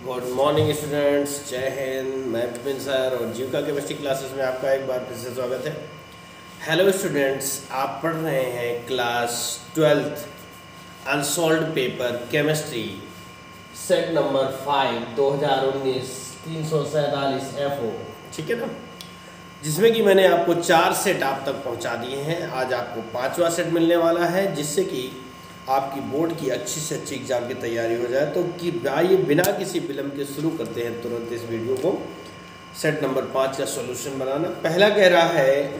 Good morning students, जय हिंद। मैं Vipin sir और जीविका केमिस्ट्री क्लासेस में आपका एक बार फिर से स्वागत है। हेलो स्टूडेंट्स, आप पढ़ रहे हैं class 12th unsolved paper chemistry set number 5 2019 347 FO, ठीक है ना, जिसमें कि मैंने आपको 4 सेट आप तक पहुंचा दिए हैं। आज आपको 5वां सेट मिलने वाला है, जिससे कि आपकी बोर्ड की अच्छी से अच्छी एग्जाम की तैयारी हो जाए। तो कि आइए बिना किसी विलंब के शुरू करते हैं तुरंत इस वीडियो को। सेट नंबर 5 का सॉल्यूशन बनाना। पहला कह रहा है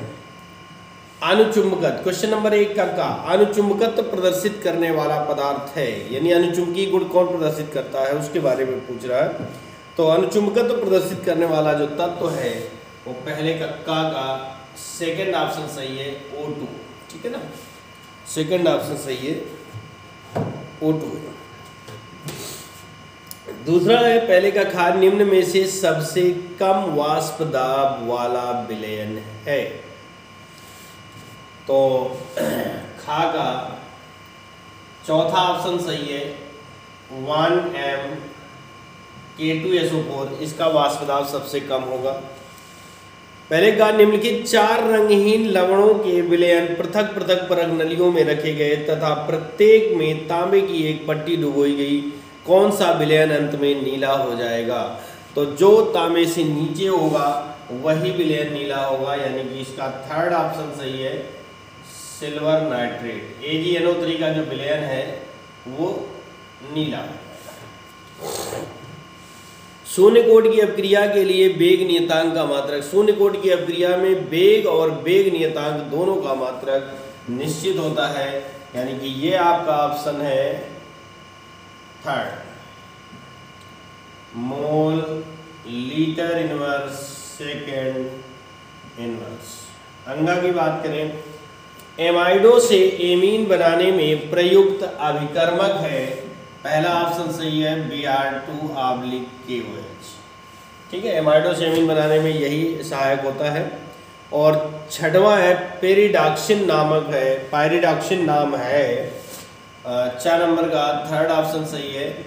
अनुचुंबकत्व। क्वेश्चन नंबर 1 का अनुचुंबकत्व प्रदर्शित करने वाला पदार्थ है, यानी अनुचुंबकीय गुण कौन प्रदर्शित करता है उसके बारे में पूछ रहा है। तो अनुचुंबकत्व प्रदर्शित करने वाला जो तत्व है वो पहले का सेकेंड ऑप्शन सही है, O2, ठीक है ना। सेकेंड ऑप्शन सही है, O2 है। दूसरा है पहले का खा निम्न में से सबसे कम वाष्प दाब वाला विलयन है। तो खा का चौथा ऑप्शन सही है, 1M K2SO4, इसका वाष्प दाब सबसे कम होगा। पहले का निम्नलिखित 4 रंगहीन लवणों के विलयन पृथक पृथक परत नलियों में रखे गए तथा प्रत्येक में तांबे की एक पट्टी डुबोई गई, कौन सा विलयन अंत में नीला हो जाएगा? तो जो तांबे से नीचे होगा वही विलयन नीला होगा, यानी कि इसका थर्ड ऑप्शन सही है, सिल्वर नाइट्रेट। AgNO3 का जो विलयन है वो नीला हो जाएगा। शून्य कोट की अपक्रिया के लिए वेग नियतांक का मात्रक। शून्य कोट की अपक्रिया में वेग और वेग नियतांक दोनों का मात्रक निश्चित होता है, यानी कि ये आपका ऑप्शन है third, mole litre inverse second inverse. अंगा की बात करें, एमाइडो से एमीन बनाने में प्रयुक्त अभिकर्मक है, पहला ऑप्शन सही है, Br2/KOH, ठीक है। एमाइडो से एमीन बनाने में यही सहायक होता है। और छठवां है पेरिडॉक्सिन नामक है, पायरिडॉक्सिन नाम है। 4 नंबर का थर्ड ऑप्शन सही है,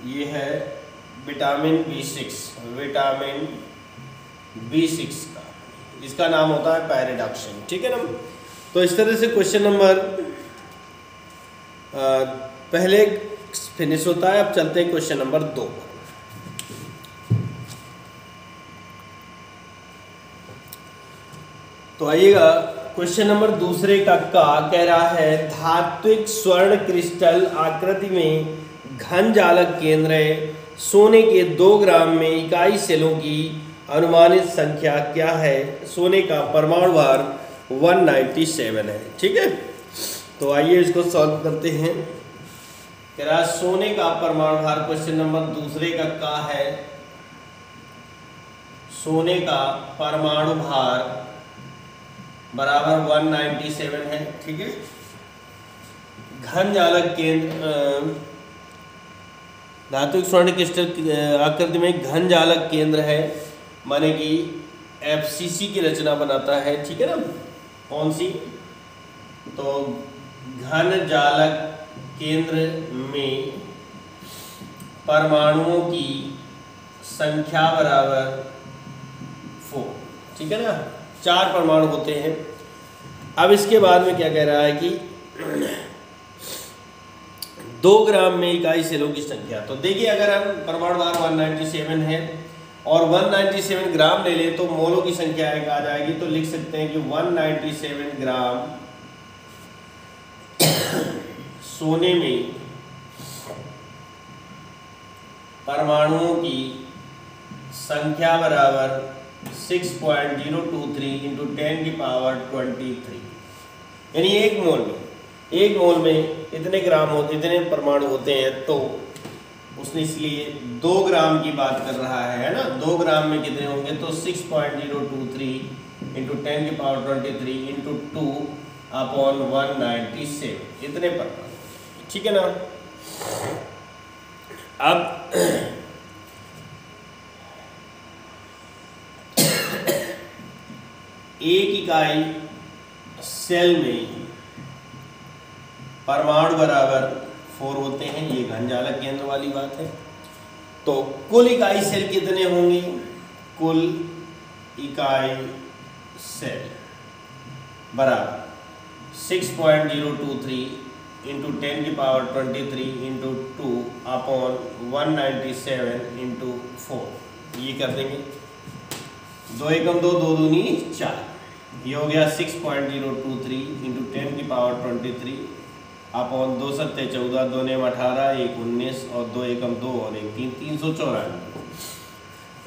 ये है विटामिन B6 का, इसका नाम होता है पायरिडॉक्सिन, ठीक है ना। तो इस तरह से क्वेश्चन नंबर पहले फिनिश होता है। अब चलते हैं क्वेश्चन नंबर 2 पर। तो आइएगा क्वेश्चन नंबर दूसरे का कह रहा है धात्विक स्वर्ण क्रिस्टल आकृति में घन जालक केंद्र है, सोने के 2 ग्राम में इकाई सेलों की अनुमानित संख्या क्या है? सोने का परमाणु भार 197 है, ठीक है। तो आइए इसको सॉल्व करते हैं। कह रहा सोने का परमाणु भार, क्वेश्चन नंबर दूसरे का है सोने का परमाणु भार बराबर 197 है, ठीक है। घन जालक केंद्र धातुक स्वर्ण क्रिस्टल आकृति में घन जालक केंद्र है, माने कि FCC की रचना बनाता है, ठीक है ना। कौन सी? तो घन जालक केंद्र में परमाणुओं की संख्या बराबर 4, ठीक है ना। 4 परमाणु होते हैं। अब इसके बाद में क्या कह रहा है कि 2 ग्राम में इकाई सेलों की संख्या। तो देखिए, अगर हम परमाणु भार 197 है और 197 ग्राम ले लें तो मोलों की संख्या एक आ जाएगी। तो लिख सकते हैं कि 197 ग्राम सोने में परमाणुओं की संख्या बराबर 6.023 इंटू 10 की पावर 23, यानी एक मोल में इतने ग्राम होते, इतने परमाणु होते हैं। तो उसने इसलिए 2 ग्राम की बात कर रहा है ना। 2 ग्राम में कितने होंगे? तो 6.023 इंटू 10 की पावर 23 इंटू 2/197, इतने परमाणु, ठीक है ना। अब एक इकाई सेल में परमाणु बराबर 4 होते हैं, ये घन जालक केंद्र वाली बात है। तो कुल इकाई सेल कितने होंगे? कुल इकाई सेल बराबर 6.023 इंटू 10 की पावर 23 इंटू 2 अपॉन 197 इंटू 4। ये कर देंगे, 2 एकम 2, 2 दूनी 4। ये हो गया 6.023 इंटू 10 की पावर 23 अपॉन 2 सत्ते 14, 2 नेम 18, 1 19 और 2 एकम 2 और 1 3, 394।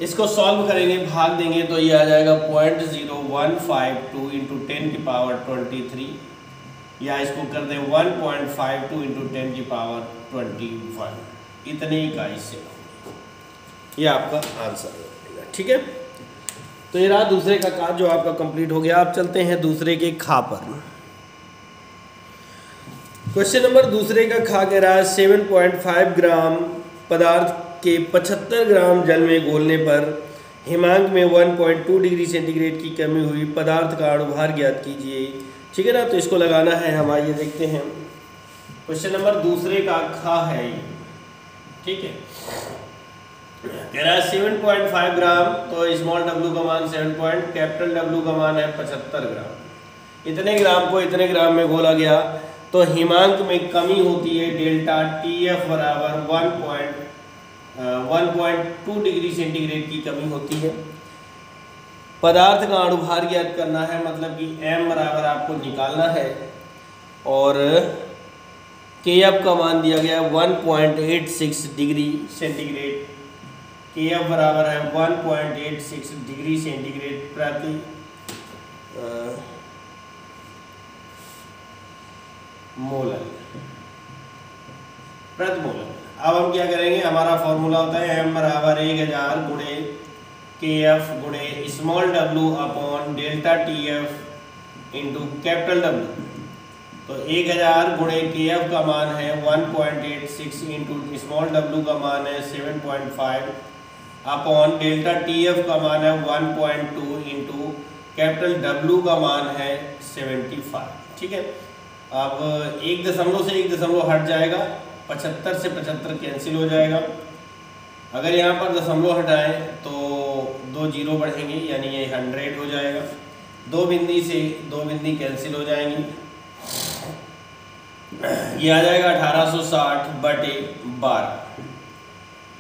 इसको सॉल्व करेंगे, भाग देंगे तो ये आ जाएगा 0.0152 इंटू 10 की पावर 23, या इसको कर दें 1.52 इंटू 10 की पावर 21। इतने इकाई से ये आपका आंसर होगा। ठीक है, तो ये रहा दूसरे का कार्य जो आपका कंप्लीट हो गया। आप चलते हैं दूसरे के खा पर। क्वेश्चन नंबर दूसरे का खा कह रहा है 7.5 ग्राम पदार्थ के 75 ग्राम जल में घोलने पर हिमांक में 1.2 डिग्री सेंटीग्रेड की कमी हुई, पदार्थ का अणुभार ज्ञात कीजिए। ठीक है ना, तो इसको लगाना है हम, आइए देखते हैं। क्वेश्चन नंबर दूसरे का खा है ये। ठीक है, कह रहा है 7.5 ग्राम, तो स्मॉल w का मान 7 कैपिटल W का मान है 75 ग्राम। इतने ग्राम को इतने ग्राम में घोला गया तो हिमांक में कमी होती है डेल्टा TF बराबर 1.2 डिग्री सेंटीग्रेड की कमी होती है। पदार्थ का अणुभार ज्ञात करना है, मतलब कि m बराबर आपको निकालना है, और KF का मान दिया गया है 1.86 डिग्री सेंटीग्रेड। KF बराबर है 1.86 डिग्री सेंटीग्रेड प्रति मोलर, प्रति मोलर। अब हम क्या करेंगे, हमारा फॉर्मूला होता है m बराबर 1000 गुणे KF गुणे small w upon delta TF into capital W। तो 1000 गुणे KF का मान है 1.86 इंटू स्मॉल w का मान है 7.5 अपॉन डेल्टा TF का मान है 1.2 इंटू कैपिटल W का मान है 75। ठीक है, अब 1 दशमलव से 1 दशमलव हट जाएगा, 75 से 75 कैंसिल हो जाएगा। अगर यहाँ पर दशमलव हटाएं तो 2 जीरो बढ़ेंगे, यानी ये 100 हो जाएगा। 2 बिंदी से 2 बिंदी कैंसिल हो जाएंगी, ये आ जाएगा 1860/12।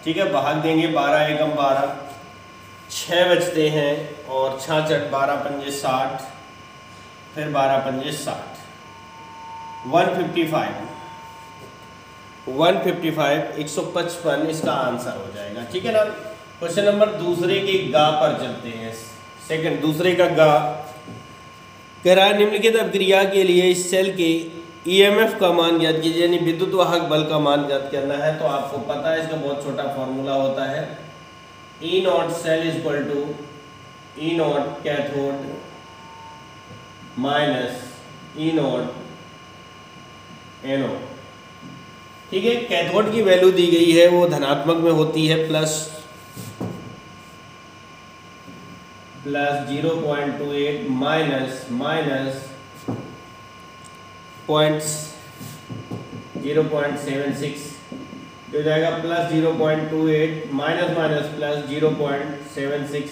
ठीक है, भाग देंगे, 12 एकम 12, 6 बचते हैं और 66, 12 पंजे 60, फिर 12 पंजे 60, 155 इसका आंसर हो जाएगा। ठीक है ना। क्वेश्चन नंबर दूसरे के गा पर चलते हैं। सेकंड दूसरे का गा कह रहा है निम्नलिखित अभिक्रिया के लिए इस सेल के EMF का मान ज्ञात कीजिए, यानी विद्युत वाहक बल का मान ज्ञात करना है। तो आपको पता है इसका बहुत छोटा फॉर्मूला होता है, E0 cell equal to E0 cathode minus E0 anode. ठीक है, कैथोड की वैल्यू दी गई है वो धनात्मक में होती है, प्लस 0.28 माइनस 0.76 जो जाएगा प्लस 0.28 माइनस प्लस 0.76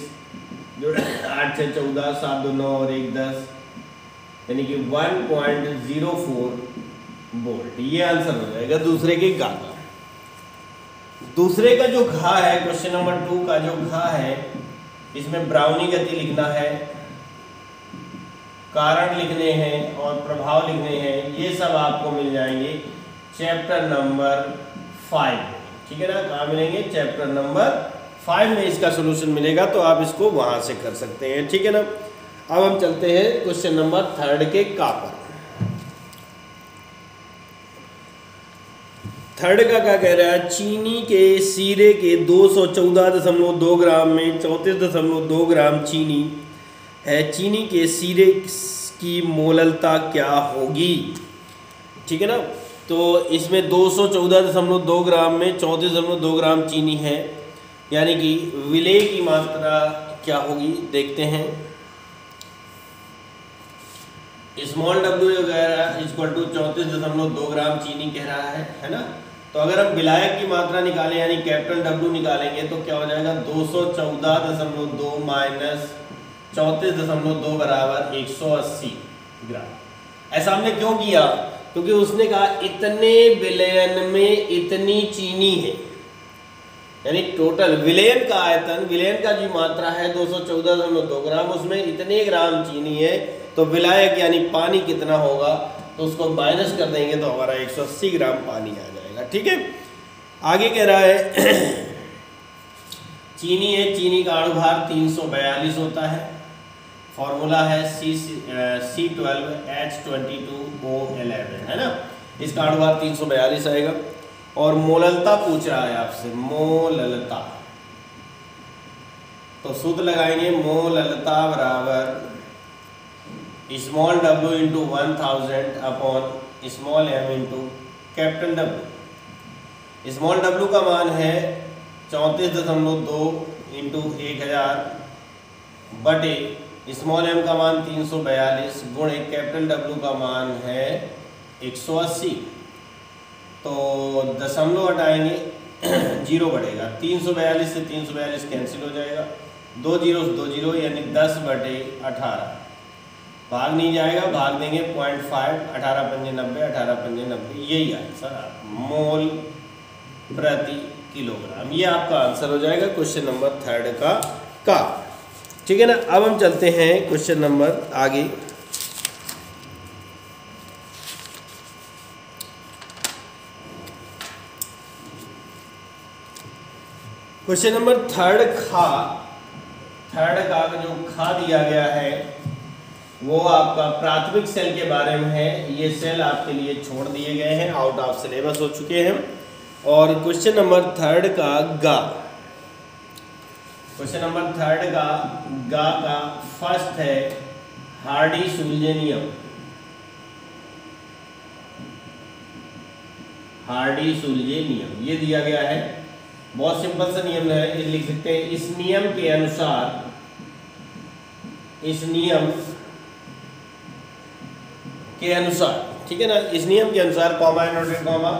जो 8 से 14, 7 2 9 और 1 10, यानी कि 1.04 वोल्ट। ये आंसर हो जाएगा दूसरे के घा का। दूसरे का जो घा है, क्वेश्चन नंबर 2 का जो घा है, इसमें ब्राउनी गति लिखना है, कारण लिखने हैं और प्रभाव लिखने हैं। ये सब आपको मिल जाएंगे चैप्टर नंबर 5। ठीक है ना, कहाँ मिलेंगे? चैप्टर नंबर 5 में इसका सोल्यूशन मिलेगा, तो आप इसको वहां से कर सकते हैं। ठीक है ना। अब हम चलते हैं क्वेश्चन नंबर 3 के का पर। थर्ड का क्या कह रहा है, चीनी के सीरे के 214.2 ग्राम में 34.2 ग्राम चीनी है। चीनी के सीरे की मोललता क्या होगी? ठीक है ना, तो इसमें 214.2 ग्राम में 34.2 ग्राम चीनी है, यानी कि विलेय की मात्रा क्या होगी देखते हैं। स्मॉल w वगैरह इक्वल टू 34.2 ग्राम चीनी कह रहा है ना। तो अगर हम विलायक की मात्रा निकालें यानी कैपिटल W निकालेंगे तो क्या हो जाएगा 214.2 माइनस 34.2 बराबर 180 ग्राम। ऐसा हमने क्यों किया? क्योंकि उसने कहा इतने विलयन में इतनी चीनी है, यानी टोटल विलयन का आयतन, विलयन का जो मात्रा है 214.2 ग्राम, उसमें इतने ग्राम चीनी है, तो विलायक यानी पानी कितना होगा तो उसको माइनस कर देंगे तो हमारा 180 ग्राम पानी आ जाएगा। ठीक है, आगे कह रहा है चीनी है, चीनी का अणुभार 342 होता है, फॉर्मूला है C12H22O11 है ना, इसका अणुभार 342 आएगा। और मोललता पूछ रहा है आपसे, मोललता, तो सूत्र लगाएंगे मोललता बराबर small w into 1000 upon small m into capital W। Small w का मान है 34.2 इंटू 1000 बटे स्मॉल m का मान 342 गुणे कैपिटल W का मान है 180। तो दशमलव हटाएंगे, जीरो बढ़ेगा, 342 से 342 कैंसिल हो जाएगा, 2 जीरो 2 जीरो यानी 10/18, भाग नहीं जाएगा, भाग देंगे 0.5, 18 पंजे 90, 18 पंजे 90, यही आंसर मोल प्रति किलोग्राम, ये आपका आंसर हो जाएगा क्वेश्चन नंबर 3 का। ठीक है ना, अब हम चलते हैं क्वेश्चन नंबर आगे। क्वेश्चन नंबर 3 का जो खा दिया गया है वो आपका प्राथमिक सेल के बारे में है। ये सेल आपके लिए छोड़ दिए गए हैं, आउट ऑफ सिलेबस हो चुके हैं। और क्वेश्चन नंबर 3 का गा, क्वेश्चन नंबर 3 का गा का फर्स्ट है हार्डी-सूल्जे नियम। हार्डी-सूल्जे नियम ये दिया गया है, बहुत सिंपल सा नियम है, ये लिख सकते हैं इस नियम के अनुसार, इस नियम के अनुसार, ठीक है ना, इस नियम के अनुसार कॉमा नोटेड कॉमा,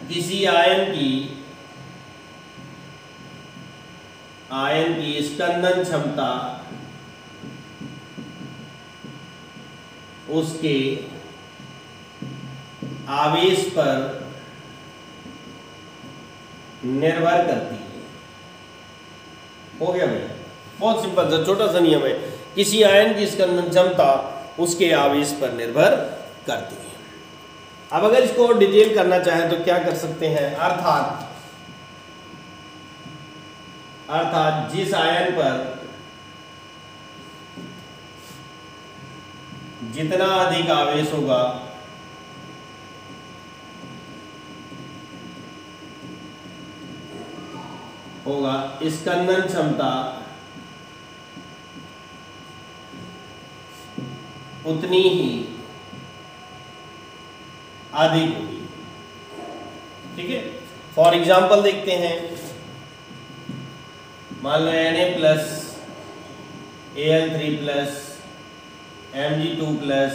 किसी आयन की स्कंदन क्षमता उसके आवेश पर निर्भर करती है। हो गया भैया, बहुत सिंपल सा छोटा सा नियम है, किसी आयन की स्कंदन क्षमता उसके आवेश पर निर्भर करती है। अब अगर इसको और डिटेल करना चाहें तो क्या कर सकते हैं, अर्थात जिस आयन पर जितना अधिक आवेश होगा स्कंदन क्षमता उतनी ही अधिक होगी। ठीक है, फॉर एग्जाम्पल देखते हैं, मान लो Na plus Al3 plus Mg2 plus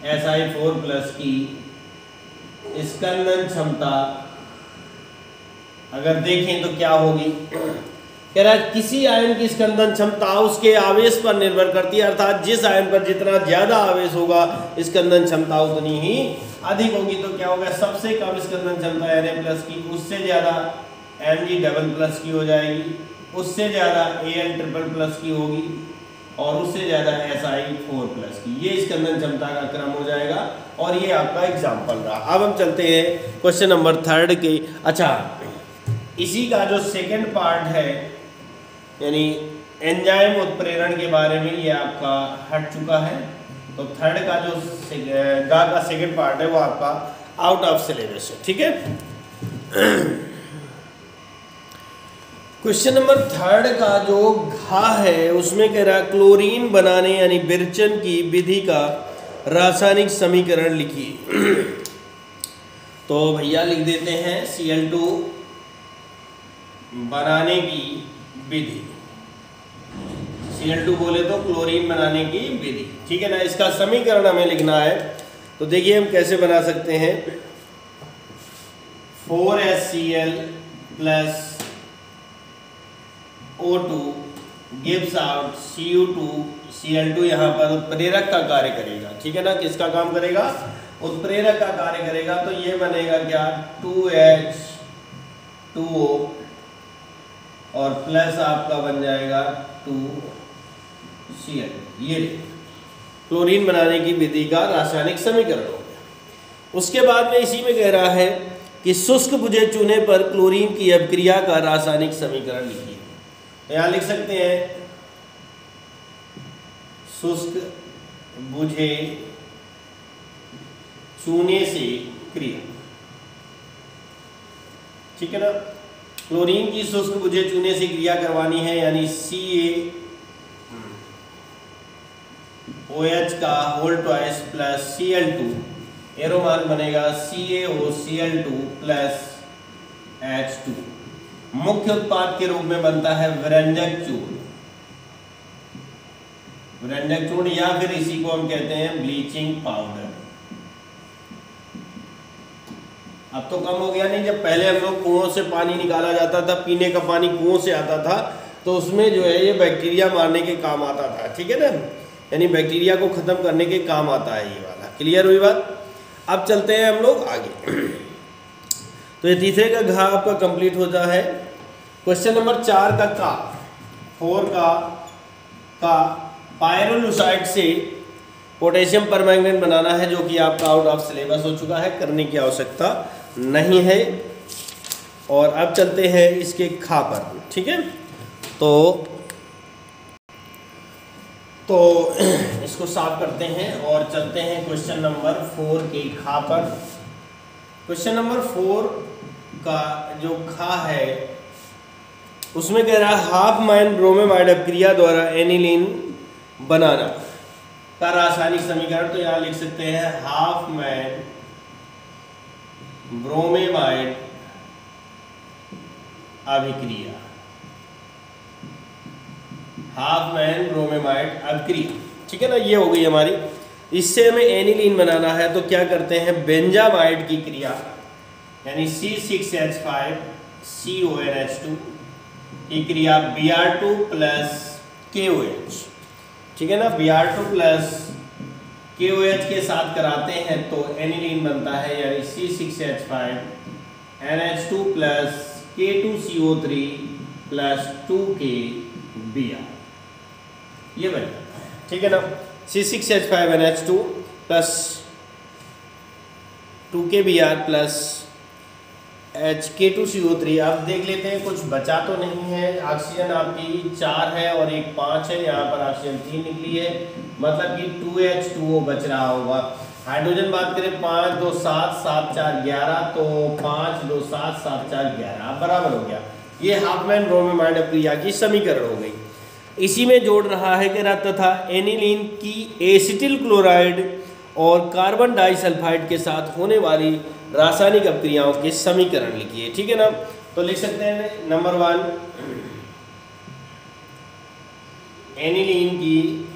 Si4 plus की स्कंदन क्षमता अगर देखें तो क्या होगी, कह रहा है किसी आयन की स्कंदन क्षमता उसके आवेश पर निर्भर करती है, अर्थात जिस आयन पर जितना ज्यादा आवेश होगा स्कंदन क्षमता उतनी ही अधिक होगी। तो क्या होगा, सबसे कम स्कंदन क्षमता Na प्लस की, उससे ज्यादा Mg डबल प्लस की हो जाएगी, उससे ज्यादा Al ट्रिपल प्लस की होगी और उससे ज्यादा Si4 प्लस की। ये स्कंदन क्षमता का क्रम हो जाएगा और ये आपका एग्जाम्पल रहा। अब हम चलते हैं क्वेश्चन नंबर 3 के। अच्छा, इसी का जो सेकंड पार्ट है यानी एंजाइम उत्प्रेरण के बारे में, ये आपका हट चुका है। तो 3 का जो गा का सेकंड पार्ट है वो आपका आउट ऑफ सिलेबस है। ठीक है, क्वेश्चन नंबर 3 का जो घा है उसमें कह रहा है क्लोरीन बनाने यानी विरचन की विधि का रासायनिक समीकरण लिखिए। तो भैया लिख देते हैं Cl2 बनाने की विधि, Cl2 बोले तो क्लोरीन बनाने की विधि। ठीक है ना, इसका समीकरण हमें लिखना है। तो तो देखिए हम कैसे बना सकते हैं, 4HCl plus O2 gives out Cu2Cl2, यहाँ पर उत्प्रेरक का कार्य करेगा, ठीक है ना। किसका काम करेगा, उत्प्रेरक का कार्य करेगा। तो ये बनेगा क्या, 2H2O और प्लस आपका बन जाएगा 2Cl। ये क्लोरीन बनाने की विधि का रासायनिक समीकरण हो गया। उसके बाद में इसी में कह रहा है कि शुष्क बुझे चूने पर क्लोरीन की अभिक्रिया का रासायनिक समीकरण लिखिए। तो यहाँ लिख सकते हैं शुष्क बुझे चूने से क्रिया, ठीक है ना। क्लोरीन की शुष्क बुझे चूने से क्रिया करवानी है, यानी CaOH का whole twice plus Cl2, arrow mark बनेगा CaOCl2 प्लस H2। मुख्य उत्पाद के रूप में बनता है व्यंजक चूर्ण, व्यंजक चूर्ण, या फिर इसी को हम कहते हैं ब्लीचिंग पाउडर। अब तो कम हो गया, नहीं जब पहले हम लोग कुओं से पानी निकाला जाता था, पीने का पानी कुओं से आता था, तो उसमें जो है ये बैक्टीरिया मारने के काम आता था, ठीक है ना, यानी बैक्टीरिया को खत्म करने के काम आता है ये वाला। क्लियर हुई बात। अब चलते हैं हम लोग आगे। तो ये तीसरे का घा आपका कंप्लीट होता है। क्वेश्चन नंबर 4 का 4 का पायरोलुसाइड से पोटेशियम परमैंगनेट बनाना है, जो कि आपका आउट ऑफ सिलेबस हो चुका है, करने की आवश्यकता नहीं है। और अब चलते हैं इसके खा पर, ठीक है। तो इसको साफ करते हैं और चलते हैं क्वेश्चन नंबर 4 के खा पर। क्वेश्चन नंबर 4 का जो खा है उसमें कह रहा है हाफ मैन ब्रोमेमाइड अपक्रिया द्वारा एनिलीन बनाना का रासायनिक समीकरण। तो यहाँ लिख सकते हैं हाफ मैन ब्रोमेमाइड अभिक्रिया, हाफ मैन ब्रोमेमाइड अभिक्रिया, ठीक है ना। ये हो गई हमारी। इससे हमें एनिलीन बनाना है, तो क्या करते हैं, बेंजामाइड की क्रिया, यानी C6H5CONH2 की क्रिया Br2 प्लस KOH, ठीक है ना, Br2 प्लस KOH के साथ कराते हैं तो एनिलीन बनता है, यानी C6H5NH2 plus K2CO3 plus 2KBr, ये बन जाता है, ठीक है ना। C6H5NH2 plus 2KBr plus K2CO3। आप देख लेते हैं कुछ बचा तो नहीं है। ऑक्सीजन आपकी 4 है और एक 5 है, यहाँ पर ऑक्सीजन 3 निकली है, मतलब कि 2H2O बच रहा होगा। हाइड्रोजन बात करें 5 2 7 7 4 11, तो 5 2 7 7 4 11 बराबर हो गया। ये हाफ मैन ब्रोमेमाइड अपक्रिया की समीकरण हो गई। इसी में जोड़ रहा है कि तथा एनिलीन की एसिटिल क्लोराइड और कार्बन डाइसल्फाइड के साथ होने वाली रासायनिक अपक्रियाओं के समीकरण लिखिए, ठीक है ना। तो लिख सकते हैं नंबर 1 एनिलीन की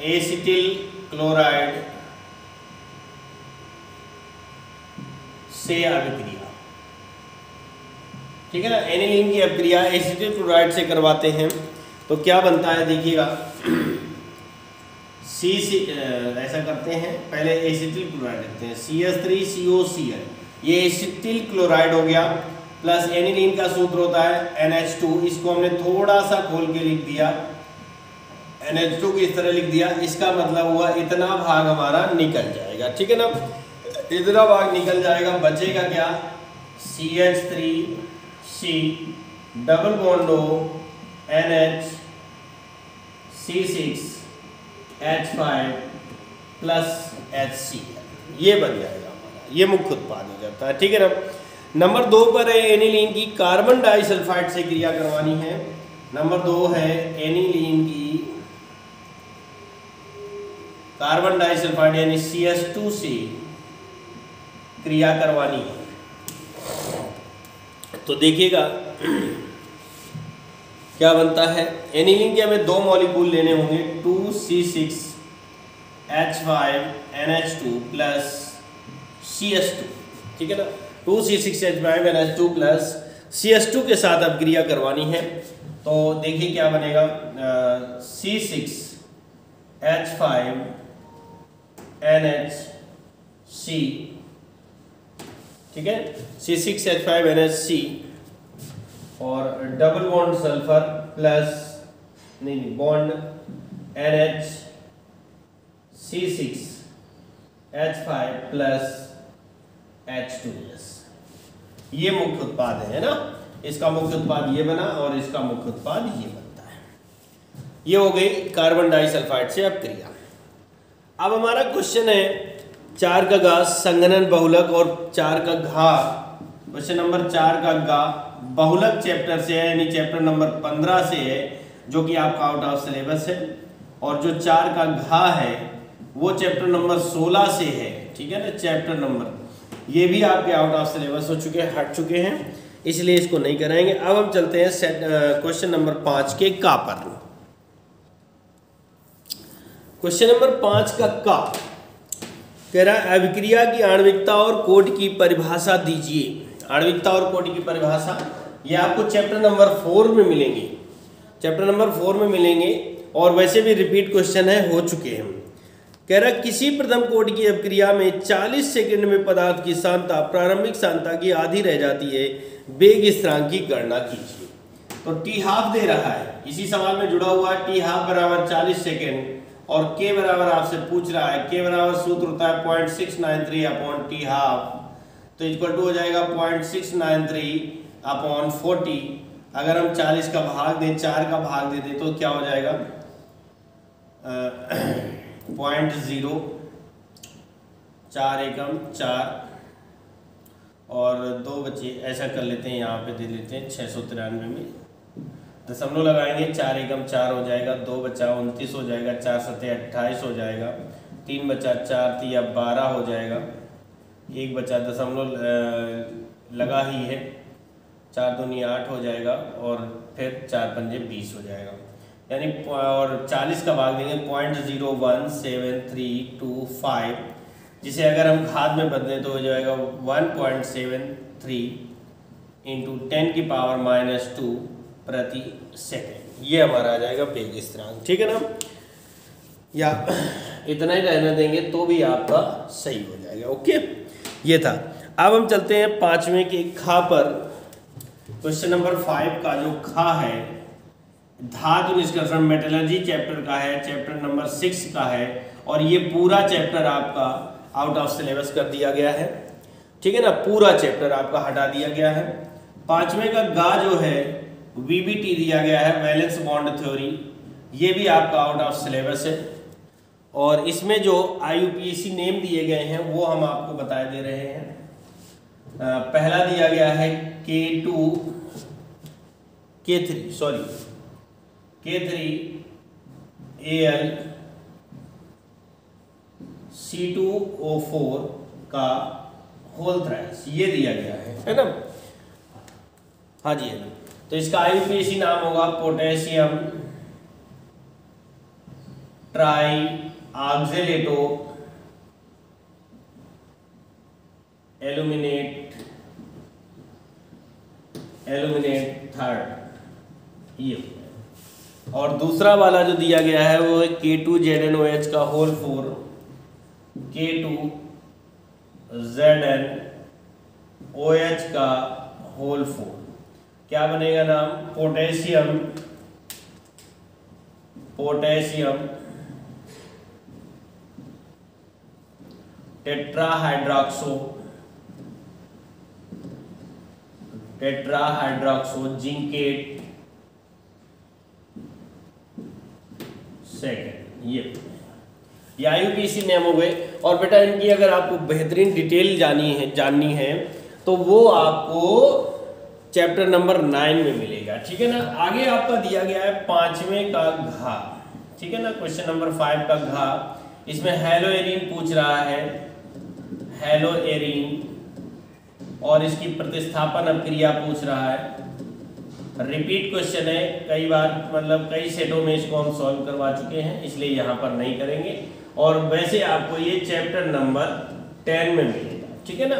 एसिटिल क्लोराइड से अभिक्रिया, ठीक है ना। एनिलीन की अभिक्रिया एसिटिल क्लोराइड से करवाते हैं तो क्या बनता है, देखिएगा। ऐसा करते हैं, पहले एसिटिल क्लोराइड लिखते हैं CH3COCl, ये एसिटिल क्लोराइड हो गया, प्लस एनिलीन का सूत्र होता है NH2, इसको हमने थोड़ा सा खोल के लिख दिया, NH2 को इस तरह लिख दिया। इसका मतलब हुआ इतना भाग हमारा निकल जाएगा, ठीक है ना, इतना भाग निकल जाएगा। बचेगा क्या, CH3C double bond O NH C6H5 plus HCl, ये बन जाएगा हमारा, ये मुख्य उत्पाद हो जाता है, ठीक है ना। नंबर 2 पर है एनिलीन की कार्बन डाइसल्फाइड से क्रिया करवानी है। नंबर 2 है एनिलीन की कार्बन डाइसल्फाइड यानी CH2 से क्रिया करवानी है। तो देखिएगा क्या बनता है, एनिलीन के हमें 2 मॉलिक्यूल लेने होंगे, 2C6 H5NH2 प्लस CS2, ठीक है ना, 2C6H5NH2 प्लस CS2 के साथ अब क्रिया करवानी है। तो देखिए क्या बनेगा, C6H5NHC, ठीक है, C6H5NHC और डबल बॉन्ड सल्फर प्लस नहीं बॉन्ड NHC6H5 प्लस H2S। ये मुख्य उत्पाद है ना, इसका मुख्य उत्पाद ये बना और इसका मुख्य उत्पाद ये बनता है। ये हो गई कार्बन डाइसल्फाइड से अब क्रिया। अब हमारा क्वेश्चन है 4 का घा संघनन बहुलक और 4 का घा, क्वेश्चन नंबर 4 का घा बहुलक चैप्टर से है, यानी चैप्टर नंबर 15 से है, जो कि आपका आउट ऑफ सिलेबस है। और जो 4 का घा है वो चैप्टर नंबर 16 से है, ठीक है ना, चैप्टर नंबर ये भी आपके आउट ऑफ सिलेबस हो चुके हैं, हट चुके हैं, इसलिए इसको नहीं कराएंगे। अब हम चलते हैं क्वेश्चन नंबर 5 के का पर। क्वेश्चन नंबर 5 का का कह रहा है अभिक्रिया की आणविकता और कोड की परिभाषा दीजिए। आणविकता और कोड की परिभाषा ये आपको चैप्टर नंबर 4 में मिलेंगे, चैप्टर नंबर 4 में मिलेंगे, और वैसे भी रिपीट क्वेश्चन है, हो चुके हैं। कह रहा किसी प्रथम कोड की अभिक्रिया में 40 सेकंड में पदार्थ की सांद्रता प्रारंभिक सांद्रता की आधी रह जाती है, वेग स्थिरांक की गणना कीजिए। तो टी हाफ दे रहा है, इसी सवाल में जुड़ा हुआ है, टी हाफ बराबर 40 सेकेंड और के बराबर आपसे पूछ रहा है, के बराबर सूत्र होता है 0.693 अपॉन टी हाफ, तो इक्वल टू हो जाएगा 0.693 अपॉन 40। अगर हम 40 का भाग दें, 4 का भाग दे दें तो क्या हो जाएगा 0.0, 4 एकम 4 और 2 बचे, ऐसा कर लेते हैं, यहाँ पे दे देते हैं 693 में दशमलव लगाएंगे, 4 एकम 4 हो जाएगा, 2 बचा 29 हो जाएगा, 4 सत्ते 28 हो जाएगा, 3 बचा 4 तिया 12 हो जाएगा, 1 बचा दशमलव लगा ही है, 4 दूनी 8 हो जाएगा और फिर 4 पंजे 20 हो जाएगा, यानी और 40 का भाग देंगे 0.01732 जिसे अगर हम घात में बदलें तो हो जाएगा 1.73 इंटू 10 की पावर -2 प्रति सेकेंड। ये हमारा आ जाएगा वेग स्थिरांक, ठीक है ना, या इतना ही रहने देंगे तो भी आपका सही हो जाएगा। ओके, ये था। अब हम चलते हैं 5वें के खा पर। क्वेश्चन नंबर 5 का जो खा है धातु निष्कर्षण मेटलर्जी चैप्टर का है, चैप्टर नंबर 6 का है, और ये पूरा चैप्टर आपका आउट ऑफ सिलेबस कर दिया गया है, ठीक है ना, पूरा चैप्टर आपका हटा दिया गया है। 5वें का गा जो है वीबीटी दिया गया है, वैलेंस बॉन्ड थ्योरी, ये भी आपका आउट ऑफ सिलेबस है, और इसमें जो आईयूपीएसी नेम दिए गए हैं वो हम आपको बता दे रहे हैं। पहला दिया गया है K3 AlC2O4 का होल थ्राइस, ये दिया गया है ना, हाँ जी हाँ जी। तो इसका आईयूपीएसी नाम होगा potassium try oxalato aluminate third, ये। और दूसरा वाला जो दिया गया है वो है K2ZnOH का होल 4, K2ZnOH का होल 4, क्या बनेगा नाम, पोटेशियम टेट्राहाइड्रोक्सो जिंकेट सेकेंड, ये आईयूपीएसी नेम हो गए। और बेटा इनकी अगर आपको बेहतरीन डिटेल जाननी है तो वो आपको चैप्टर नंबर 9 में मिलेगा, ठीक है ना। आगे आपका दिया गया है 5वें का घा, ठीक है ना, क्वेश्चन नंबर 5 का घा, इसमें हेलोएरिन पूछ रहा है, हेलोएरिन, और इसकी प्रतिस्थापन अभिक्रिया पूछ रहा है। रिपीट क्वेश्चन है, कई बार मतलब कई सेटों में इसको हम सॉल्व करवा चुके हैं, इसलिए यहाँ पर नहीं करेंगे। और वैसे आपको ये चैप्टर नंबर 10 में मिलेगा, ठीक है ना।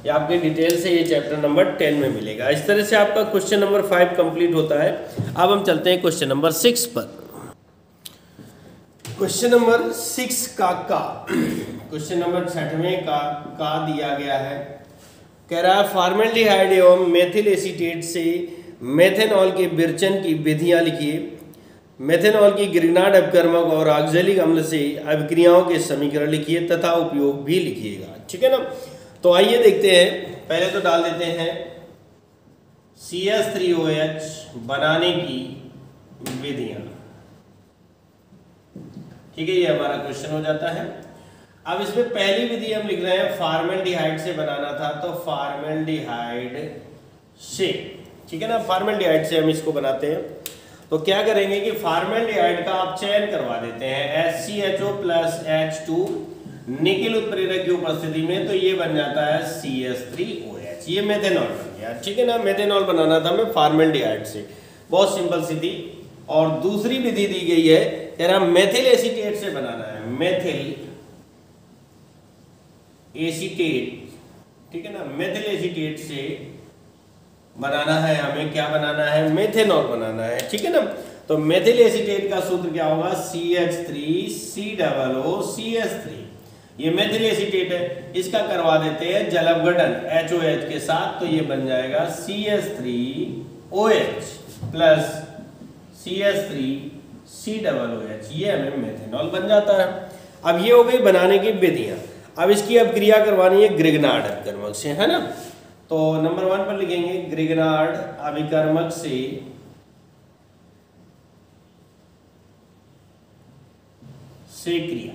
ये आपके डिटेल से ये चैप्टर नंबर 10 में मिलेगा। इस तरह से आपका क्वेश्चन नंबर 5 कंप्लीट होता है। अब हम चलते हैं क्वेश्चन नंबर 6 पर। क्वेश्चन नंबर 6 का क्वेश्चन नंबर 6वें का दिया गया है। कह रहा है फॉर्मेल्डिहाइड एवं मेथिल एसीटेट से मेथेनॉल के विरचन की विधियां लिखिए। मेथेनॉल की ग्रिग्नार्ड अपकर्मक और ऑक्जेलिक अम्ल से अभिक्रियाओं के समीकरण लिखिए तथा उपयोग भी लिखिएगा, ठीक है ना। तो आइए देखते हैं। पहले तो डाल देते हैं CH3OH बनाने की विधियां, ठीक है। ये हमारा क्वेश्चन हो जाता है। अब इसमें पहली विधि हम लिख रहे हैं फॉर्मेल्डिहाइड से बनाना था, तो फॉर्मेल्डिहाइड से, ठीक है ना। फॉर्मेल्डिहाइड से हम इसको बनाते हैं। तो क्या करेंगे कि फॉर्मेल्डिहाइड का आप चयन करवा देते हैं HCHO प्लस H2 निकेल उत्प्रेरक की उपस्थिति में, तो ये बन जाता है CH3OH। ये मेथेनॉल बन गया, ठीक है ना। मेथेनॉल बनाना था हमें फॉर्मेल्डिहाइड से, बहुत सिंपल सी थी। और दूसरी विधि दी गई है, कह रहा मेथिल एसीटेट से बनाना है, मेथिल एसीटेट, ठीक है ना। मेथिल एसीटेट से बनाना है हमें, क्या बनाना है, मेथेनॉल बनाना है, ठीक है ना। तो मेथिल एसीटेट का सूत्र क्या होगा, CH3COOCH3। ये मेथिल एसीटेट है, इसका करवा देते हैं जल अपघटन HOH के साथ, तो ये बन जाएगा CH3OH प्लस CH3COOH। ये हमें मेथेनॉल बन जाता है। अब ये हो गई बनाने की विधियां। अब इसकी अब क्रिया करवानी है ग्रिग्नार्ड अभिकर्मक से, है ना। तो नंबर 1 पर लिखेंगे ग्रिग्नार्ड अभिकर्मक से क्रिया,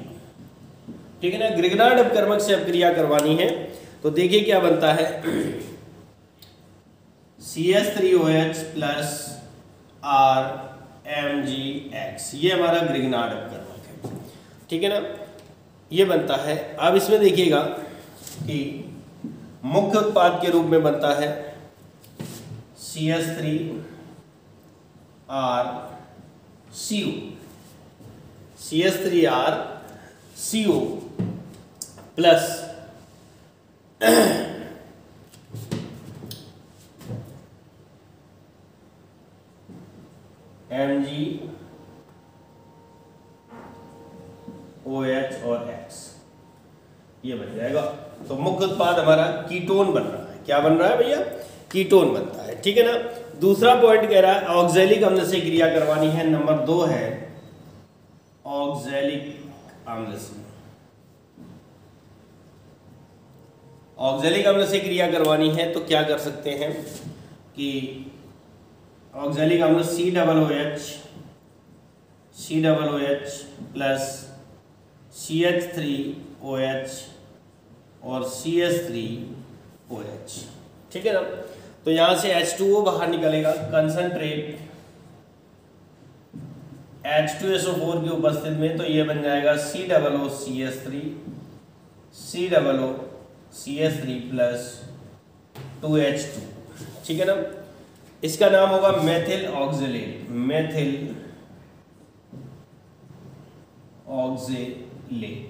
ठीक है ना। ग्रिग्नार्ड अभिकर्मक से अब क्रिया करवानी है, तो देखिए क्या बनता है, CH3OH प्लस RMgX। ये हमारा ग्रिग्नार्ड अभिकर्मक है, ठीक है ना। ये बनता है। अब इसमें देखिएगा कि मुख्य उत्पाद के रूप में बनता है CH3RCO, CH3RCO प्लस MgOH और X, ये बन जाएगा। तो मुख्य उत्पाद हमारा कीटोन बन रहा है। क्या बन रहा है भैया, कीटोन बनता है, ठीक है ना। दूसरा पॉइंट कह रहा है ऑक्जेलिक अम्ल से क्रिया करवानी है। नंबर 2 है ऑक्जेलिक अम्ल से, ऑक्जेलिक अम्ल से क्रिया करवानी है, तो क्या कर सकते हैं कि ऑक्जेलिक अम्ल COOH प्लस CH3OH और CH3OH, ठीक है ना। तो यहां से H2O बाहर निकलेगा, कंसंट्रेट H2SO4 की उपस्थिति में, तो ये बन जाएगा COOCH3 प्लस 2H2, ठीक है ना। इसका नाम होगा मेथिल ऑक्जेलेट, मेथिल ऑक्जेलेट,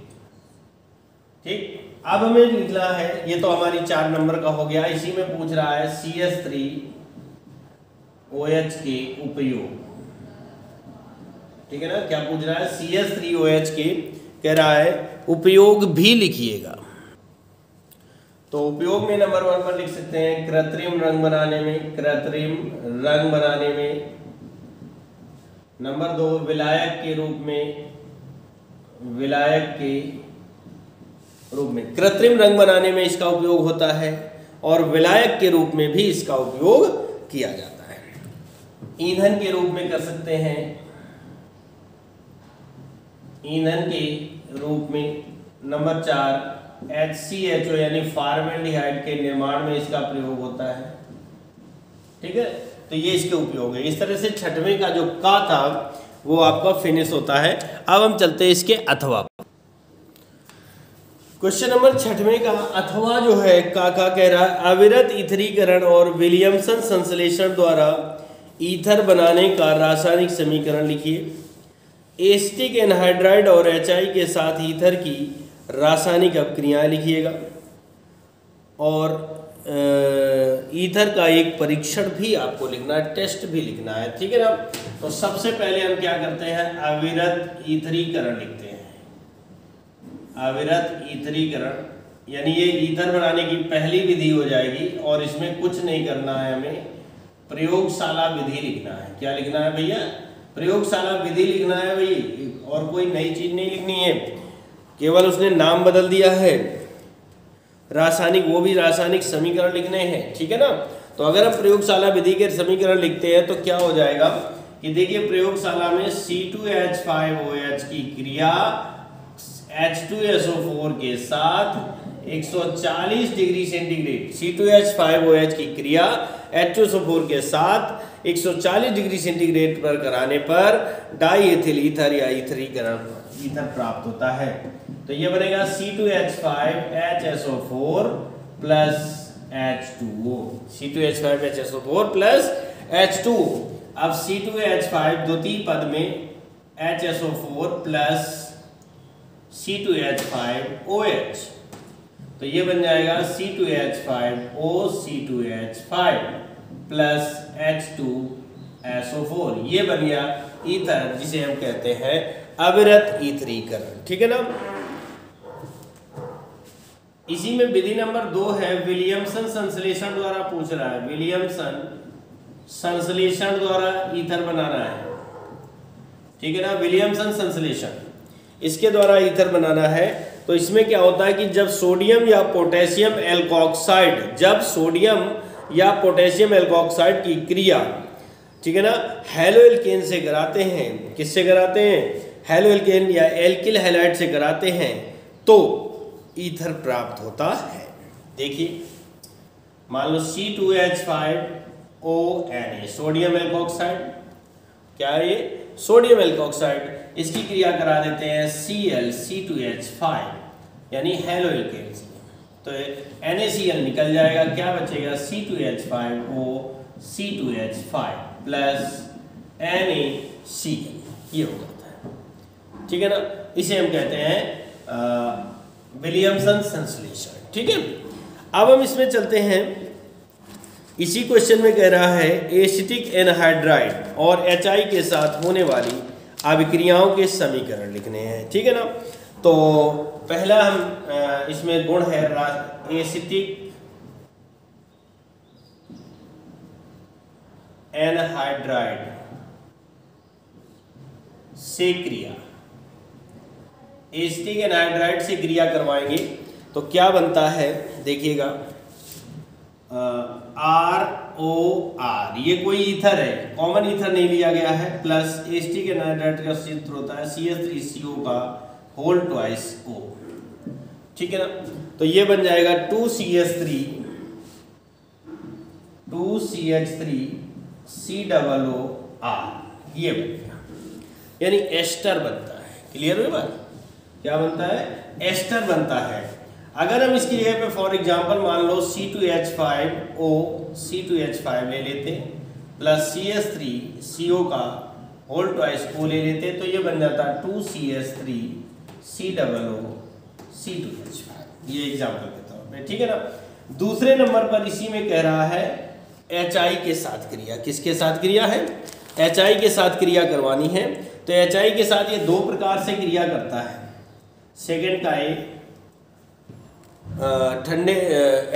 ठीक। अब हमें लिखना है, ये तो हमारी 4 नंबर का हो गया। इसी में पूछ रहा है CH3OH के उपयोग, ठीक है ना। क्या पूछ रहा है, CH3OH के कह रहा है उपयोग भी लिखिएगा। तो उपयोग में नंबर 1 पर लिख सकते हैं कृत्रिम रंग बनाने में, कृत्रिम रंग बनाने में। नंबर 2 विलायक के रूप में, विलायक के रूप में, कृत्रिम रंग बनाने में इसका उपयोग होता है और विलायक के रूप में भी इसका उपयोग किया जाता है। ईंधन के रूप में कर सकते हैं, ईंधन के रूप में। नंबर 4 HCHO यानी फॉर्मेल्डिहाइड के निर्माण में इसका प्रयोग होता है, ठीक है। तो ये इसके उपयोग है। इस तरह से 6वें का जो का था वो आपका फिनिश होता है। अब हम चलते हैं इसके अथवा। क्वेश्चन नंबर 6वें का अथवा जो है का कह रहा है अविरत ईथरीकरण और विलियमसन संश्लेषण द्वारा ईथर बनाने का रासायनिक समीकरण लिखिए। एसिटिक एनहाइड्राइड और HI के साथ ईथर की रासायनिक अपक्रियाएं लिखिएगा और ईथर का एक परीक्षण भी आपको लिखना है, टेस्ट भी लिखना है, ठीक है ना। तो सबसे पहले हम क्या करते हैं, अविरत ईथरीकरण लिखते हैं। अविरत ईथरीकरण यानी ये ईथर बनाने की पहली विधि हो जाएगी और इसमें कुछ नहीं करना है, हमें प्रयोगशाला विधि लिखना है। क्या लिखना है भैया, प्रयोगशाला विधि लिखना है भाई, और कोई नई चीज नहीं लिखनी है, केवल उसने नाम बदल दिया है। रासायनिक, वो भी रासायनिक समीकरण लिखने हैं, ठीक है ना। तो अगर हम प्रयोगशाला विधि के समीकरण लिखते हैं तो क्या हो जाएगा कि देखिए प्रयोगशाला में C2H5OH की क्रिया H2SO4 के साथ 140 डिग्री सेंटीग्रेड, C2H5OH की क्रिया H2SO4 के साथ 140 डिग्री सेंटीग्रेड पर कराने पर डाई एथिल ईथर या ईथरीकरण ईथर प्राप्त होता है। तो ये बनेगा C2H5HSO4 plus H2O, C2H5HSO4 plus H2O। अब C2H5 द्वितीय पद में HSO4 प्लस C2H5OH, तो ये बन जाएगा C2H5O C2H5 प्लस H2SO4। ये बन गया ईथर, जिसे हम कहते हैं अविरत ईथरीकरण, ठीक है ना। इसी में विधि नंबर 2 है विलियमसन संश्लेषण द्वारा पूछ रहा है, विलियमसन संश्लेषण द्वारा ईथर बनाना है, ठीक है ना। विलियमसन संश्लेषण, इसके द्वारा ईथर बनाना है। तो इसमें क्या होता है कि जब सोडियम या पोटेशियम एल्कोक्साइड, जब सोडियम या पोटेशियम एल्कोक्साइड की क्रिया, ठीक है ना, हैलोएल्केन से कराते हैं, किससे कराते हैं, हैलोएल्केन या एल्किल हैलाइड से कराते हैं, तो ईथर प्राप्त होता है। देखिए मान लो C2H5ONA सोडियम एल्कोक्साइड, क्या है ये, सोडियम एल्कोक्साइड, इसकी क्रिया करा देते हैं Cl C2H5 यानी हैलोएल्केन से, तो NaCl निकल जाएगा, क्या बचेगा C2H5O C2H5 प्लस NaCl, ये हो जाता है, ठीक है ना। इसे हम कहते हैं विलियमसन संश्लेषण, ठीक है। अब हम इसमें चलते हैं, इसी क्वेश्चन में कह रहा है एसिटिक एनहाइड्राइड और HI के साथ होने वाली अभिक्रियाओं के समीकरण लिखने हैं, ठीक है ना। तो पहला हम इसमें गुण है एसिटिक एनहाइड्राइड से क्रिया, एसिटिक एनहाइड्राइड से क्रिया करवाएंगे तो क्या बनता है, देखिएगा ROR, ये कोई ईथर है, कॉमन ईथर नहीं लिया गया है, प्लस एसिटिक एनहाइड्राइड का सूत्र होता है CH3CO का होल ट्वाइस O, ठीक है ना। तो ये बन जाएगा 2CH3 COOR, ये बन गया, यानी एस्टर बनता है। क्लियर हुई बात, क्या बनता है, एस्टर बनता है। अगर हम इसकी जगह पे फॉर एग्जांपल मान लो C2H5O C2H5 ले लेते प्लस CH3CO का होल ट्वाइस O ले लेते, तो ये बन जाता 2CH3 COO C2H5, ये एग्जांपल के तौर पे, ठीक है ना। दूसरे नंबर पर इसी में कह रहा है HI के साथ क्रिया, किसके साथ क्रिया है, HI के साथ क्रिया करवानी है। तो HI के साथ ये दो प्रकार से क्रिया करता है। सेकेंड का ए ठंडे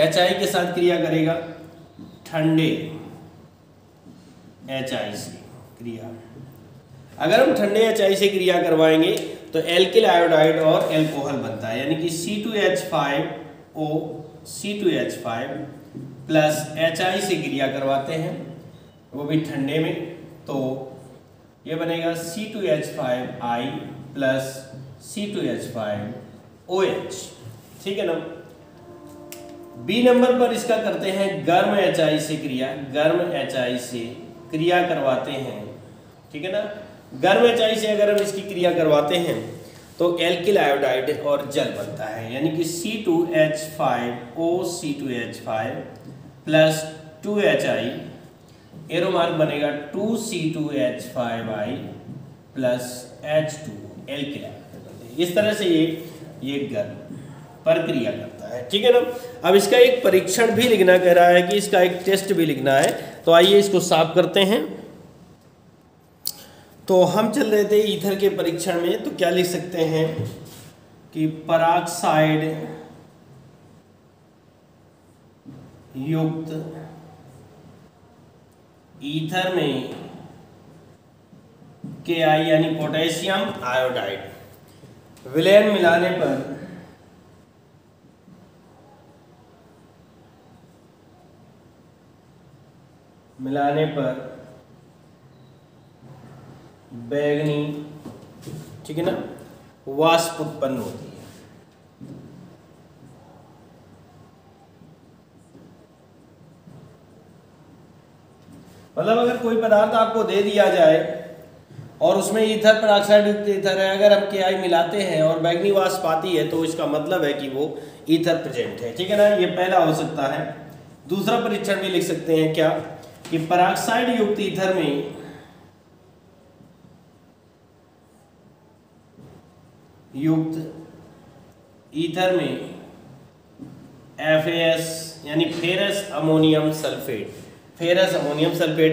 HI के साथ क्रिया करेगा, ठंडे HI से क्रिया। अगर हम ठंडे HI से क्रिया करवाएंगे तो एल्किल आयोडाइड और एल्कोहल बनता है, यानी कि C2H5O C2H5 प्लस HI से क्रिया करवाते हैं, वो भी ठंडे में, तो ये बनेगा C2H5I प्लस C2H5OH, ठीक है ना। बी नंबर पर इसका करते हैं गर्म HI से क्रिया, गर्म HI से क्रिया करवाते हैं, ठीक है ना। गर्म HI से अगर हम इसकी क्रिया करवाते हैं तो एल्किल आयोडाइड और जल बनता है, यानी कि C2H5O C2H5 plus 2HI, arrow mark बनेगा 2C2H5I प्लस H2O एल्किल। इस तरह से ये गर्म प्रक्रिया करता है, ठीक है ना। अब इसका एक परीक्षण भी लिखना कह रहा है कि इसका एक टेस्ट भी लिखना है, तो आइए इसको साफ करते हैं। तो हम चल रहे थे ईथर के परीक्षण में, तो क्या लिख सकते हैं कि पराक्साइड युक्त ईथर में Ki यानी पोटेशियम आयोडाइड विलयन मिलाने पर बैंगनी, ठीक है ना, वाष्प उत्पन्न होती है। मतलब अगर कोई पदार्थ आपको दे दिया जाए और उसमें ईथर पेरोक्साइड युक्त ईथर है, अगर हम Ki मिलाते हैं और बैंगनी वाष्प आती है तो इसका मतलब है कि वो ईथर प्रेजेंट है, ठीक है ना। ये पहला हो सकता है। दूसरा परीक्षण भी लिख सकते हैं क्या कि पेरोक्साइड युक्त ईथर में FAS यानी फेरस अमोनियम सल्फेट,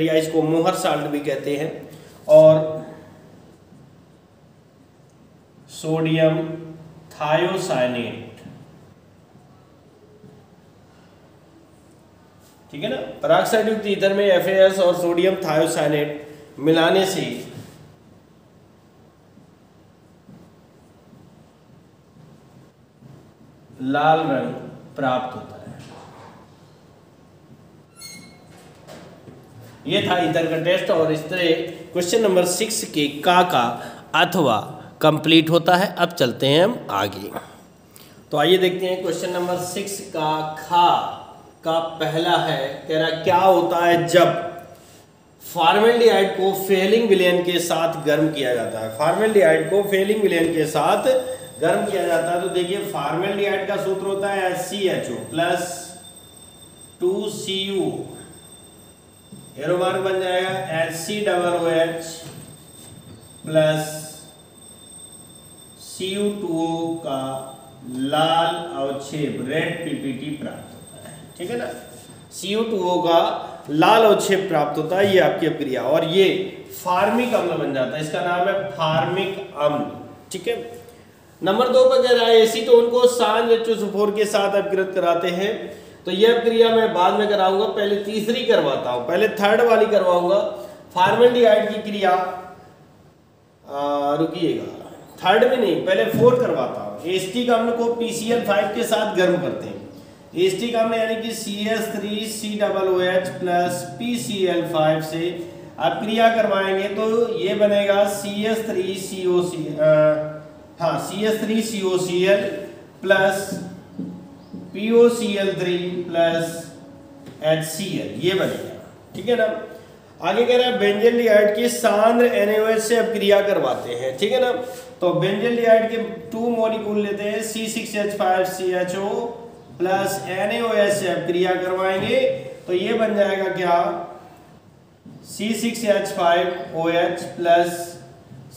या इसको मोहर साल्ट भी कहते हैं, और सोडियम थायोसाइनेट, ठीक है ना। पेरोक्साइड युक्त ईथर में FAS और सोडियम थायोसाइनेट मिलाने से लाल रंग प्राप्त होता है। ये था ईथर का टेस्ट, और इस तरह क्वेश्चन नंबर 6 के का अथवा कंप्लीट होता है। अब चलते हैं हम आगे, तो आइए देखते हैं क्वेश्चन नंबर 6 का खा का पहला है, कह रहा क्या होता है जब फॉर्मेल्डिहाइड को फेलिंग विलयन के साथ गर्म किया जाता है। फॉर्मेल्डिहाइड को फेलिंग विलयन के साथ गर्म किया जाता है, तो देखिए फॉर्मेल्डिहाइड का सूत्र होता है HCHO plus 2Cu, arrow mark बन जाएगा HCOOH प्लस Cu2O का लाल अवक्षेप रेड PPT प्राप्त होता है, ठीक है ना। Cu2O का लाल अवक्षेप प्राप्त होता है, ये आपकी अभिक्रिया, और ये फार्मिक अम्ल बन जाता है। इसका नाम है फार्मिक अम्ल, ठीक है। नंबर 2 पर कह रहा है एसीटोन को सांद्र H2SO4 के साथ अपकृत कराते हैं, तो यह क्रिया मैं बाद में कराऊंगा, पहले तीसरी करवाता हूं, पहले थर्ड वाली करवाऊंगा। फॉर्मेल्डिहाइड की क्रिया रुकिएगा, थर्ड में नहीं, पहले 4 करवाता हूं। एसिटिक अम्ल को PCl5 के साथ गर्म करते हैं। एसिटिक अम्ल यानी कि CH3COOH प्लस PCl5 से आप क्रिया करवाएंगे तो ये बनेगा CH3COCl plus POCl3 plus HCl, ये बनेगा, ठीक है ना। आगे कह रहा है बेंजल्डिहाइड की सांद्र NaOH से अब क्रिया करवाते हैं, ठीक है ना। तो बेंजल्डिहाइड के 2 मॉलिक्यूल लेते हैं, C6H5CHO प्लस NaOH से अब क्रिया करवाएंगे तो ये बन जाएगा क्या, C6H5OH प्लस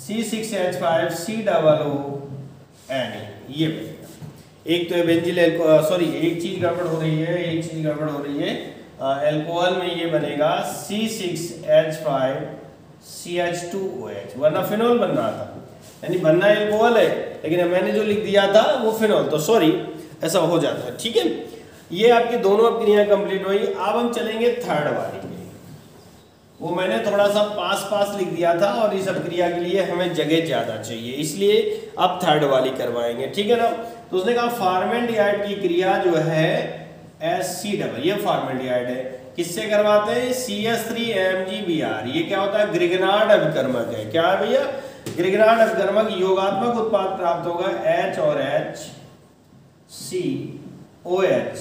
C6H5COO Na, ये बनेगा। एक तो बेंजिल एक चीज गड़बड़ हो रही है, अल्कोहल में ये बनेगा C6H5CH2OH, वरना फिनॉल बन रहा था, यानी बनना अल्कोहल है लेकिन मैंने जो लिख दिया था वो फिनॉल, तो सॉरी ऐसा हो जाता है, ठीक है। ये आपकी दोनों क्रियाएं कंप्लीट हुई। अब हम चलेंगे थर्ड वाली पे, वो मैंने थोड़ा सा पास लिख दिया था और इस क्रिया के लिए हमें जगह ज्यादा चाहिए, इसलिए अब थर्ड वाली करवाएंगे, ठीक है ना। तो उसने कहा फॉर्मेल्डिहाइड की क्रिया जो है HC, ये फॉर्मेल्डिहाइड है, किससे करवाते हैं, CH3MgBr। ये क्या होता है, ग्रिगनार्ड अभिकर्मक है। क्या है भैया, ग्रिगनार्ड अभिकर्मक। योगात्मक उत्पाद प्राप्त होगा H और HCOH,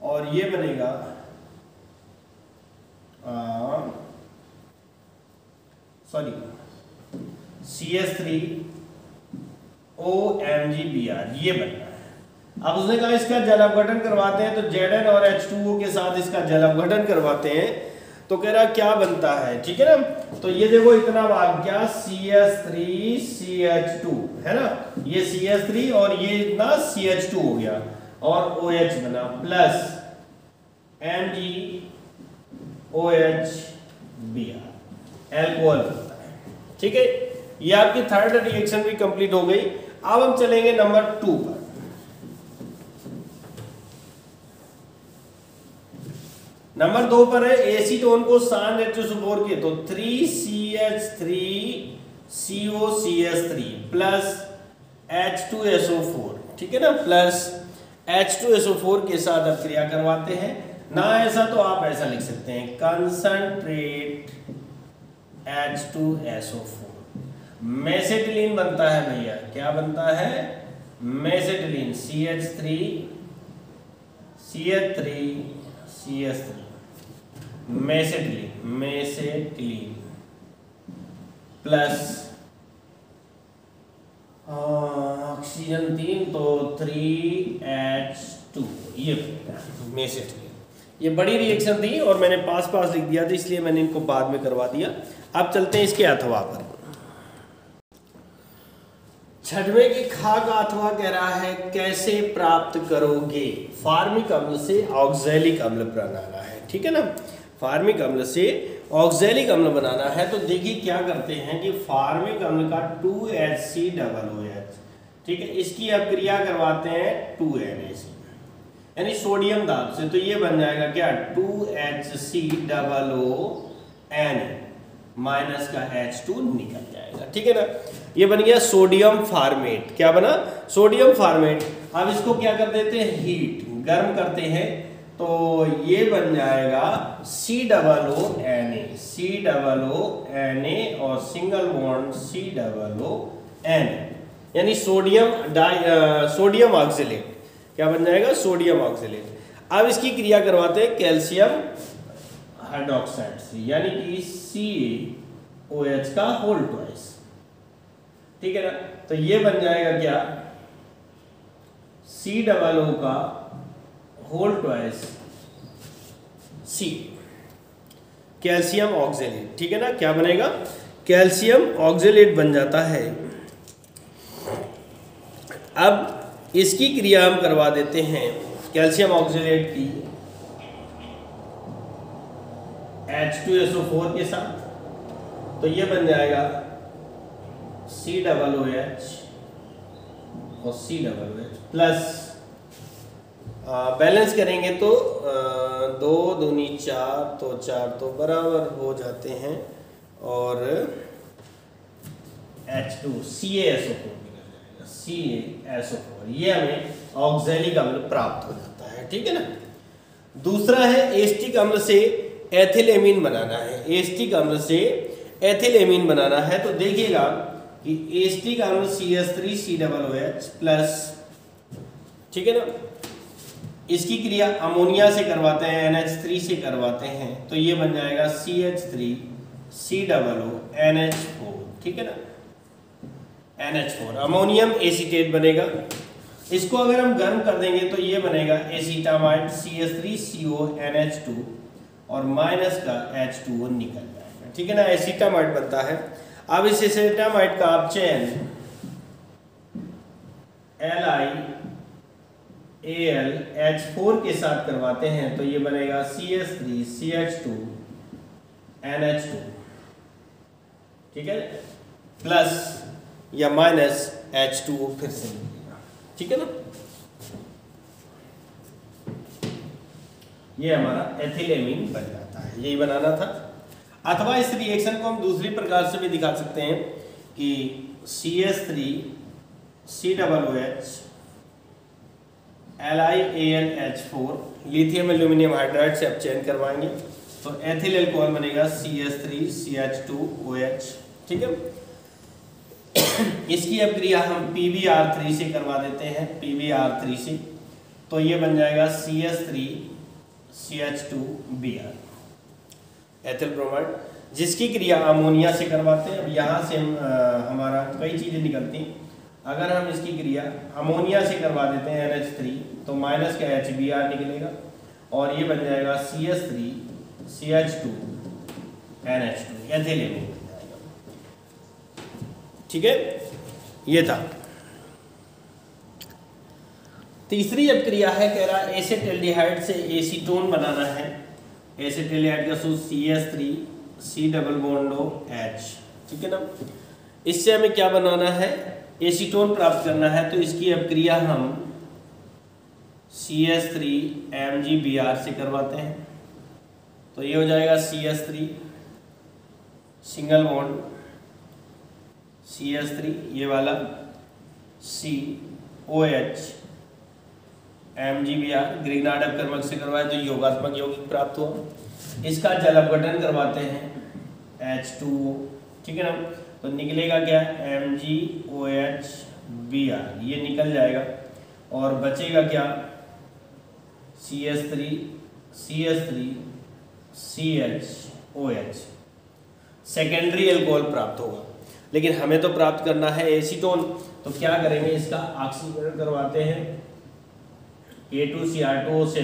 और ये बनेगा CH3OMgBr, ये बनना है। अब उसने कहा इसका जल अपघटन करवाते हैं, तो Zn और H2O के साथ इसका जल अपघटन करवाते हैं, तो कह रहा क्या बनता है, ठीक है ना। तो ये देखो इतना भाग गया CH3CH2 है ना, ये CH3 और ये इतना CH2 हो गया और OH बना प्लस MgOH एल्कोहल बनता है, ठीक है। ये आपकी थर्ड रिएक्शन भी कंप्लीट हो गई। अब हम चलेंगे नंबर 2 पर। नंबर 2 पर है एसीटोन को शांत H2SO4 के, तो 3CH3COCH3 प्लस H2SO4, ठीक है ना, प्लस H2SO4 के साथ अब क्रिया करवाते हैं ना। ऐसा तो आप ऐसा लिख सकते हैं कंसंट्रेट H2SO4, मेसेटिलीन बनता है भैया, क्या बनता है, मेसेटिलीन CH3CH3 मेसेटिलीन प्लस ऑक्सीजन 3 तो 3H2, ये मेसेटिलीन। ये बड़ी रिएक्शन थी और मैंने पास लिख दिया था, इसलिए मैंने इनको बाद में करवा दिया। अब चलते हैं इसके अथवा पर। छठवें की खाक अथवा कह रहा है कैसे प्राप्त करोगे, फार्मिक अम्ल से ऑक्सैलिक अम्ल बनाना है, ठीक है ना। फार्मिक अम्ल से ऑक्सैलिक अम्ल बनाना है तो देखिए क्या करते हैं कि फार्मिक अम्ल का 2HCOOH, ठीक है, इसकी अब क्रिया करवाते हैं 2NaC यानी सोडियम धातु से, तो ये बन जाएगा क्या 2HCOONA माइनस का H2 निकल जाएगा, ठीक है ना। ये बन गया सोडियम फार्मेट, क्या बना, सोडियम फार्मेट। अब इसको क्या कर देते हैं, हीट गर्म करते हैं, तो ये बन जाएगा COONA और सिंगल बॉन्ड COON यानी सोडियम ऑक्सलेट, क्या बन जाएगा, सोडियम ऑक्सलेट। अब इसकी क्रिया करवाते हैं कैल्शियम हाइड्रोक्साइड से, यानी कि CaOH का होल ट्वाइस, ठीक है ना। तो ये बन जाएगा क्या, COO का whole twice C, calcium oxalate, ठीक है ना, क्या बनेगा, कैल्शियम ऑक्सलेट बन जाता है। अब इसकी क्रिया हम करवा देते हैं कैल्शियम ऑक्सलेट की H2SO4 के साथ, तो ये बन जाएगा COOH और COOH प्लस बैलेंस करेंगे तो 2 दूनी 4, तो 4 तो बराबर हो जाते हैं और H2 CaSO4 निकल जाएगा, CaSO4, ये हमें ऑक्सैलिक अम्ल प्राप्त हो जाता है, ठीक है ना। दूसरा है एस्टिक अम्ल से एथिलेमीन बनाना है, एस्टिक अम्ल से एथिलेमीन बनाना है, तो देखिएगा कि एस्टिक अम्ल CH3COOH प्लस, ठीक है ना, इसकी क्रिया अमोनिया से करवाते हैं, NH3 से करवाते हैं, तो ये बन जाएगा CH3COONH4, ठीक है ना, NH4 अमोनियम एसीटेट बनेगा। इसको अगर हम गर्म कर देंगे तो ये बनेगा एसीटामाइड CH3CONH2 और माइनस का H2O निकल जाएगा, ठीक है ना, एसीटामाइड बनता है। अब इस एसीटामाइड का आप चयन LiAlH4 के साथ करवाते हैं, तो ये बनेगा CH3CH2NH2, ठीक है, प्लस या माइनस H2O फिर से मिलेगा, ठीक है ना। ये हमारा एथिलेमीन बन जाता है, यही बनाना था। अथवा इस रिएक्शन को हम दूसरी प्रकार से भी दिखा सकते हैं कि CH3COOH LiAlH4 lithium aluminium hydride से आप चयन करवाएंगे तो एथिल एल्कोहल बनेगा CH3CH2OH, ठीक है। इसकी अब क्रिया हम PbR3 से करवा देते हैं, PbR3 से, तो ये बन जाएगा CH3CH2Br एथिल ब्रोमाइड, जिसकी क्रिया अमोनिया से करवाते हैं। अब यहाँ से हमारा कई चीज़ें निकलती हैं। अगर हम इसकी क्रिया अमोनिया से करवा देते हैं NH3 तो माइनस का HBr निकलेगा और ये बन जाएगा CH3CH2 NH2 एथिलेन। ठीक है, ये था। तीसरी अब क्रिया है, कह रहा एसिटाल्डिहाइड से एसीटोन बनाना है। एसिटाल्डिहाइड का सूत्र CH3 C double bond H। ठीक है ना, इससे हमें क्या बनाना है, एसीटोन प्राप्त करना है। तो इसकी अब क्रिया हम CH3 MgBr से करवाते हैं। तो ये हो जाएगा CH3 सिंगल बॉन्ड CH3 ये वाला COH MgBr ग्रिग्नार्ड अपकर्मक से करवाए तो योगात्मक यौगिक प्राप्त हुआ। इसका जल अपघटन करवाते हैं H2O। ठीक है ना, तो निकलेगा क्या, MgOH Br, ये निकल जाएगा और बचेगा क्या, CH3 CH3CHOH सेकेंडरी अल्कोहल प्राप्त होगा। लेकिन हमें तो प्राप्त करना है एसीटोन, तो क्या करेंगे, इसका ऑक्सीकरण करवाते हैं A2Cr2O7 से।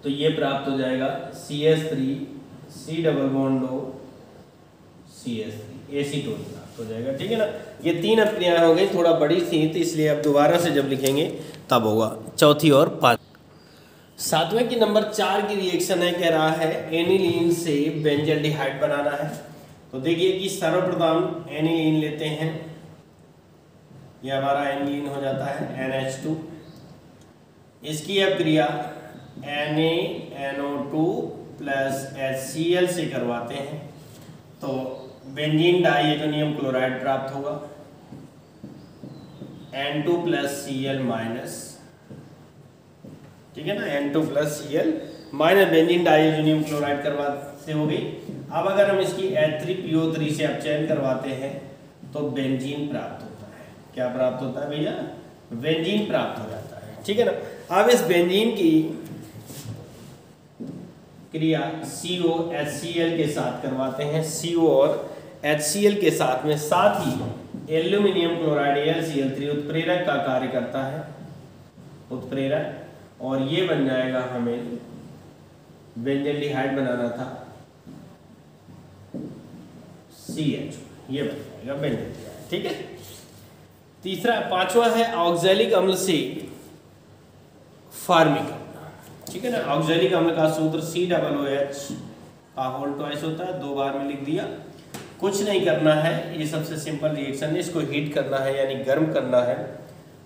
तो ये प्राप्त हो जाएगा CH3 C double bond CH3 acetone प्राप्त हो जाएगा। ठीक है ना, ये तीन अपक्रियाएं हो गई, थोड़ा बड़ी थी तो इसलिए अब दोबारा से जब लिखेंगे तब होगा। चौथी और पांच। सातवें की नंबर 4 की रिएक्शन है, कह रहा है एनिलीन से बेंजल्डिहाइड बनाना है। तो देखिए कि सर्वप्रथम एनिलीन लेते हैं, यह हमारा एनिलीन हो जाता है NH2। इसकी अब क्रिया NaNO2 प्लस HCl से करवाते हैं तो बेंजीन डाइएजोनियम क्लोराइड प्राप्त होगा, N2 प्लस Cl माइनस। ठीक है ना, N2 plus Cl minus benzene diazonium chloride करवाते हो गई। अब अगर हम इसकी H3PO3 से अपचयन करवाते हैं तो बेंजीन प्राप्त होता है। क्या प्राप्त होता है भैया, बेंजीन प्राप्त हो जाता है। ठीक है ना, अब इस बेंजीन की क्रिया COHCl के साथ करवाते हैं। CO और HCl के साथ में, साथ ही एल्यूमिनियम क्लोराइड AlCl3 उत्प्रेरक का कार्य करता है, उत्प्रेरक, और ये बन जाएगा, हमें बेंजल्डिहाइड बनाना था CH, ये बन जाएगा बेंजल्डिहाइड। ठीक है, तीसरा पांचवा है ऑक्सैलिक अम्ल से फार्मिक। ठीक है ना, ऑक्सैलिक अम्ल का सूत्र COOH का होल ट्वाइस होता है, 2 बार में लिख दिया। कुछ नहीं करना है, ये सबसे सिंपल रिएक्शन है, इसको हीट करना है यानी गर्म करना है।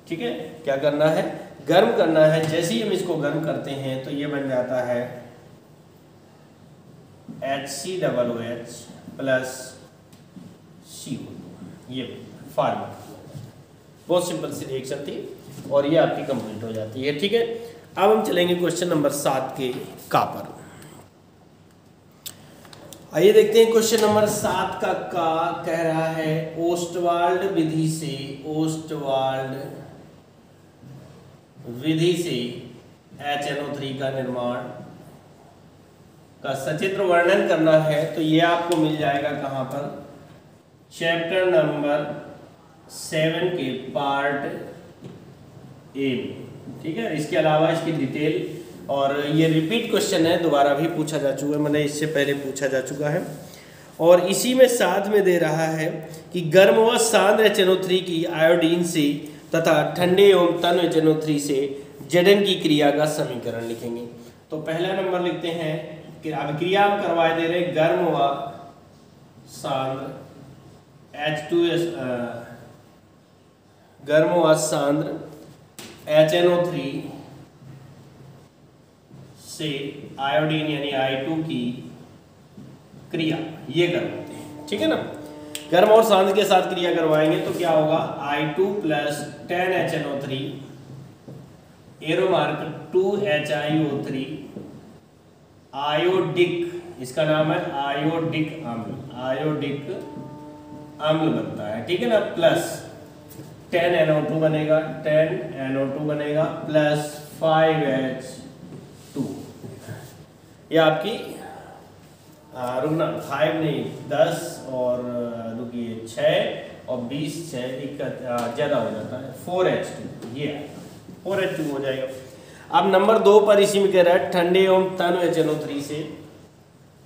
ठीक है, क्या करना है, गर्म करना है। जैसे ही हम इसको गर्म करते हैं तो ये बन जाता है HCOOH प्लस CO, ये फार्मिक। बहुत सिंपल सी रिएक्शन थी और ये आपकी कंप्लीट हो जाती है। ठीक है, अब हम चलेंगे क्वेश्चन नंबर 7 के का पर। आइए देखते हैं क्वेश्चन नंबर 7 का कह रहा है ओस्टवाल्ड विधि से, ओस्टवाल्ड विधि से HNO3 का निर्माण का सचित्र वर्णन करना है। तो ये आपको मिल जाएगा कहाँ पर, चैप्टर नंबर 7 के पार्ट A में। ठीक है, इसके अलावा इसकी डिटेल, और ये रिपीट क्वेश्चन है, दोबारा भी पूछा जा चुका है, मैंने इससे पहले पूछा जा चुका है। और इसी में साथ में दे रहा है कि गर्म व सांद्र HNO3 की आयोडीन से तथा ठंडे एवं तन्य HNO3 से Zn की क्रिया का समीकरण लिखेंगे। तो पहला नंबर लिखते हैं कि अब क्रिया हम करवाए दे रहे हैं, गर्म व सांद्र H2S, गर्म व सांद्र HNO3 से आयोडीन यानी I2 की क्रिया, ये करवाते हैं। ठीक है ना, गर्म और सांद्र के साथ क्रिया करवाएंगे तो क्या होगा, I2 plus 10HNO3 arrow mark 2HIO3 iodic, इसका नाम है आयोडिक अम्ल, आयोडिक अम्ल बनता है। ठीक है ना, प्लस 10NO2 बनेगा, 10NO2 बनेगा प्लस 5H2। ये आपकी रुकना 5 नहीं 10 और रुकिए 6 और 20 ज़्यादा हो जाता है 4H2, ये 4H2 हो जाएगा। अब नंबर 2 पर इसी में कह रहा है ठंडे एवं तन्य HNO3 से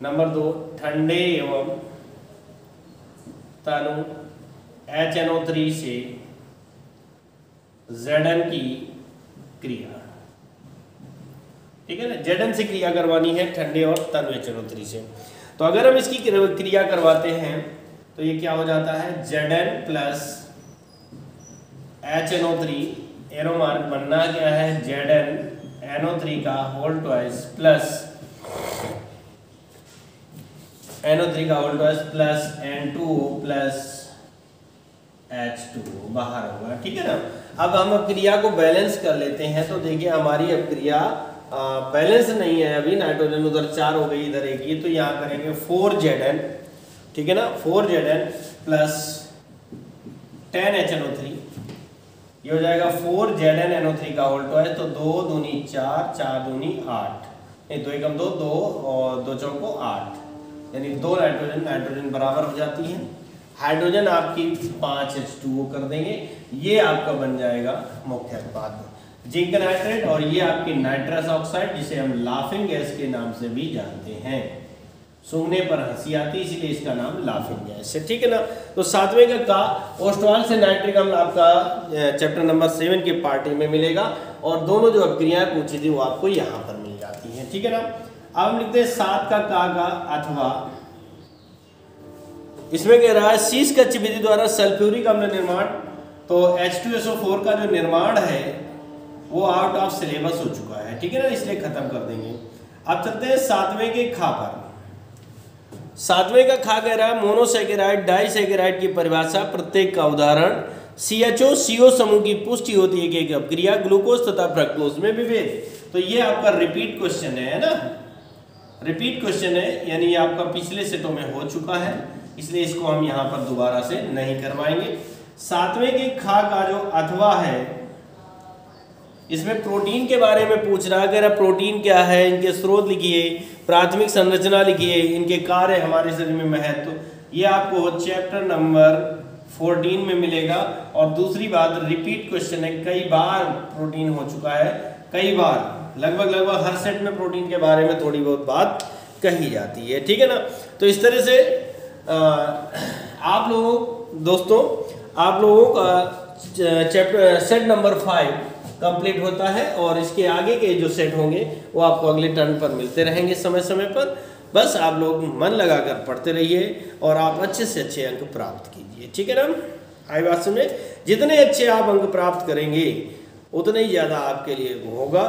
नंबर 2 ठंडे एवं तनु HNO3 से Zn की क्रिया, ठीक है ना, Zn से क्रिया करवानी है ठंडे और तनु HNO3 से। तो अगर हम इसकी क्रिया करवाते हैं तो ये क्या हो जाता है, Zn plus HNO3, arrow mark बनना क्या है, Zn NO3 का होल ट्वाइस प्लस NO3 का whole twice plus N2O plus H2O बाहर होगा, ठीक है ना। अब हम क्रिया को बैलेंस कर लेते हैं तो देखिए हमारी अब क्रिया बैलेंस नहीं है, अभी नाइट्रोजन उधर 4 हो गई, इधर 1 ही, तो यहाँ करेंगे 4Zn, ठीक है ना, 4Zn प्लस 10HNO3, ये हो जाएगा 4Zn NO3 का होल ट्वाइस, तो 2 दूनी 4, 4 दूनी 8, नहीं 2 एकम 2, 2 और 2 चौको 8, यानी 2 नाइट्रोजन बराबर हो जाती है। हाइड्रोजन आपकी 5H2O कर देंगे, ये आपका बन जाएगा मुख्य उत्पाद जिंक नाइट्रेट, और ये आपकी नाइट्रस ऑक्साइड जिसे हम लाफिंग गैस के नाम से भी जानते हैं। सूंघने पर हंसी आती, इसीलिए इसका नाम लाफिंग गैस है, ठीक है ना। तो 7वें का ओस्टॉल से नाइट्रिक अम्ल आपका चैप्टर नंबर 7 के पार्टी में मिलेगा, और दोनों जो क्रियाएं पूछी थी वो आपको यहाँ पर मिल जाती हैं, ठीक है ना। अब हम लिखते हैं 7 का अथवा, इसमें कह रहा है शीश कच्छ विधि द्वारा सल्फ्यूरिक अम्ल निर्माण, तो H2SO4 का जो निर्माण है वो आउट ऑफ सिलेबस हो चुका है, ठीक है ना, इसलिए खत्म कर देंगे। अब चलते हैं 7वें के खा पर। 7वें का खा कह रहा है मोनोसैकेराइड डाइसैकेराइड की परिभाषा, प्रत्येक का उदाहरण, CHO CO समूह की पुष्टि होती है कि अपक्रिया, ग्लूकोज तथा फ्रक्टोज में विभेद। तो ये आपका रिपीट क्वेश्चन है ना, रिपीट क्वेश्चन है, यानी ये आपका पिछले सेटों में हो चुका है, इसलिए इसको हम यहाँ पर दोबारा से नहीं करवाएंगे। 7वें के खा का जो अथवा है, इसमें प्रोटीन के बारे में पूछ रहा है, अगर प्रोटीन क्या है, इनके स्रोत लिखिए, प्राथमिक संरचना लिखिए, इनके कार्य हमारे शरीर में महत्व, ये आपको चैप्टर नंबर 14 में मिलेगा। और दूसरी बात, रिपीट क्वेश्चन है, कई बार प्रोटीन हो चुका है, कई बार लगभग हर सेट में प्रोटीन के बारे में थोड़ी बहुत बात कही जाती है, ठीक है ना। तो इस तरह से आप लोगों दोस्तों, आप लोगों का चैप्टर सेट नंबर 5 कंप्लीट होता है, और इसके आगे के जो सेट होंगे वो आपको अगले टर्न पर मिलते रहेंगे समय समय पर। बस आप लोग मन लगाकर पढ़ते रहिए और आप अच्छे से अच्छे अंक प्राप्त कीजिए, ठीक है ना। आई बात सुने, जितने अच्छे आप अंक प्राप्त करेंगे उतने ही ज़्यादा आपके लिए होगा,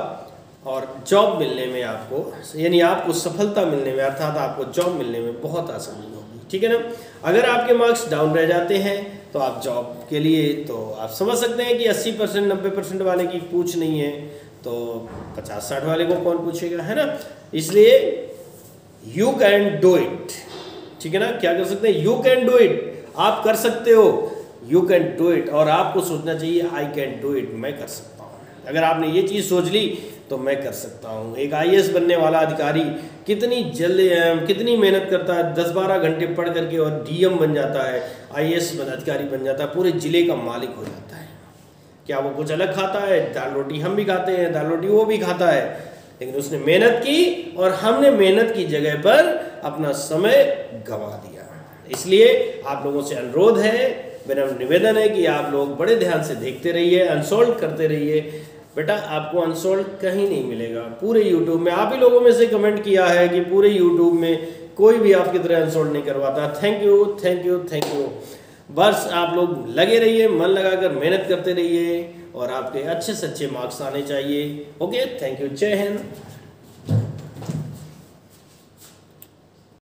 और जॉब मिलने में आपको, यानी आपको सफलता मिलने में, अर्थात आपको जॉब मिलने में बहुत आसानी होगी, ठीक है ना। अगर आपके मार्क्स डाउन रह जाते हैं तो आप जॉब के लिए, तो आप समझ सकते हैं कि 80% 90% वाले की पूछ नहीं है, तो 50-60 वाले को कौन पूछेगा, है ना। इसलिए यू कैन डू इट, ठीक है ना। क्या कर सकते हैं, यू कैन डू इट, आप कर सकते हो, यू कैन डू इट, और आपको सोचना चाहिए आई कैन डू इट, मैं कर सकता हूँ। अगर आपने ये चीज़ सोच ली तो मैं कर सकता हूँ। एक IAS बनने वाला अधिकारी कितनी मेहनत करता है, 10-12 घंटे पढ़ करके और DM बन जाता है, IAS अधिकारी बन जाता है, पूरे जिले का मालिक हो जाता है। क्या वो कुछ अलग खाता है, दाल रोटी हम भी खाते हैं, दाल रोटी वो भी खाता है, लेकिन उसने मेहनत की और हमने मेहनत की जगह पर अपना समय गंवा दिया। इसलिए आप लोगों से अनुरोध है, मेरा निवेदन है कि आप लोग बड़े ध्यान से देखते रहिए, अनसोल्व करते रहिए। बेटा आपको अनसोल्व कहीं नहीं मिलेगा, पूरे YouTube में। आप ही लोगों में से कमेंट किया है कि पूरे YouTube में कोई भी आपकी तरह अनसोल्व नहीं करवाता। Thank you thank you thank you. बस आप लोग लगे रहिए, मन लगाकर मेहनत करते रहिए, और आपके अच्छे से अच्छे मार्क्स आने चाहिए। ओके, थैंक यू, जय हिंद।